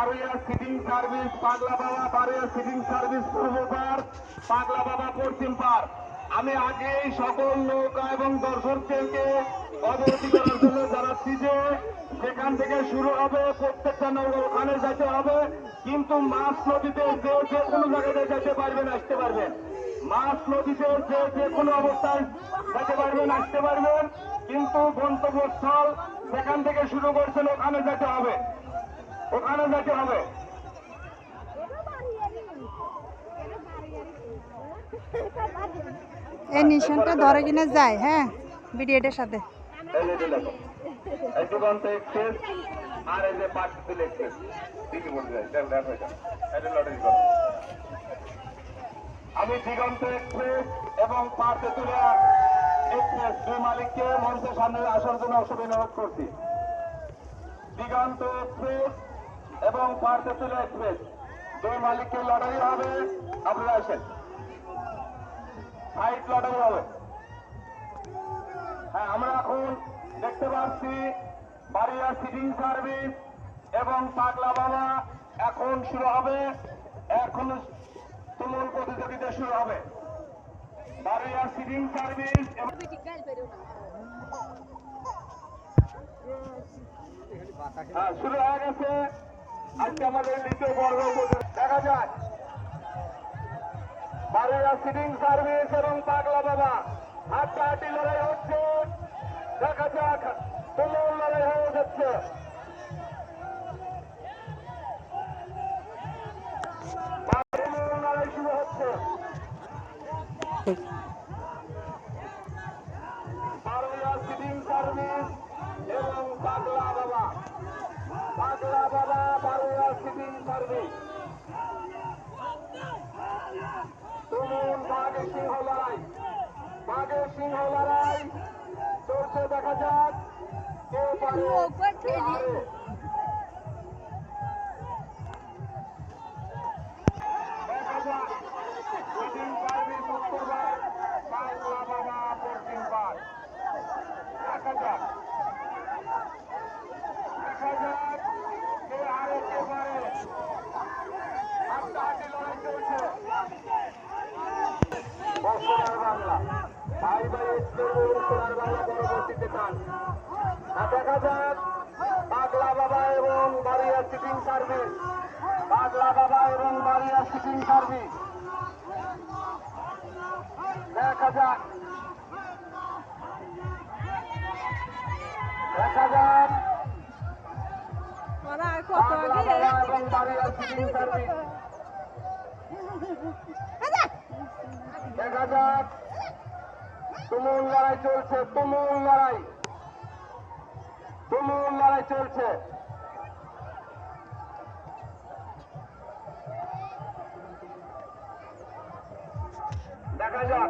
বারোয়া sitting service পাগলা বাবা, বারোয়া sitting service পূর্ব পার, পাগলা বাবা পশ্চিম পার। আমি আগেই সকল নৌকা এবং দর্শকদেরকে অবগতি করার জন্য জানাচ্ছি যে যেখান থেকে শুরু হবে প্রত্যেকটা নৌকা ওখানে যেতে হবে, কিন্তু মাছ নদীতে যে কোনো জায়গায় যেতে পারবেন, আসতে পারবেন। মাছ নদীতে যে কোনো অবস্থায় যেতে পারবেন, আসতে পারবেন, কিন্তু গন্তব্যস্থল যেখান থেকে শুরু করছেন ওখানে যেতে হবে, ওখানে যেতে হবে। এই নিশানটা ধরে কিনে যায়। হ্যাঁ, ভিডিওটার সাথে আর এই যে আমি দিগন্ত এক্সপ্রেস এবং পার্থতুলা এক্সপ্রেস দুই মালিককে মঞ্চের সামনে আসার জন্য অনুরোধ করছি। দিগন্ত এক্সপ্রেস এবং পার্থতুলা এক্সপ্রেস দুই মালিককে লটারি হবে, আপনারা আসেন, সাইড লটারি হবে। হ্যাঁ, আমরা এখন দেখতে পাচ্ছি বাড়িয়া সিটিং সার্ভিস এবং পাগলা বাবা এখন শুরু হবে, এখন তুমুল প্রতিযোগিতা শুরু হবে। বাড়িয়া সিটিং সার্ভিস শুরু হয়ে গেছে। আজকে আমাদের দ্বিতীয় পর্ব দেখা যায় বাড়িয়া সিটিং সার্ভিস এবং পাগলা বাবা হাড্ডাহাড্ডি লড়াই হচ্ছে। দেখা যাক, তুমুল লড়াই হয়ে যাচ্ছে। লড়াই শুরু হচ্ছে। বাড়িয়া সিটিং সার্ভিস এবং পাগলা বাবা, পাগলা বাবা বাড়িয়া সিটিং সার্ভিস। তুমুল বাঘের সিংহ লড়াই, বাঘের সিংহ লড়াই চলছে। দেখা যাক কে পারে, কে হারে। দেখা যাক সিটিং সার্ভিস উত্তর পার, পাগলা বাবা পশ্চিম পার। দেখা যাক, দেখা যাক কে হারে, কে পারে। হাড্ডাহাড্ডি লড়াই চলছে। সোনার বাংলা ভাই ভাই সোনার বাংলা পরবর্তীতে চান। দেখা যাক পাগলা বাবা এবং বাড়িয়া সিটিং সার্ভিস, পাগলা বাবা এবং বাড়িয়া সিটিং সার্ভিস। দেখা যাক, দেখা যাক পাগলা বাবা এবং বাড়িয়া সিটিং সার্ভিস। দেখা যাক, তুমুল লড়াই চলছে, তুমুল লড়াই, তুমুল লড়াই চলছে। দেখা যাক।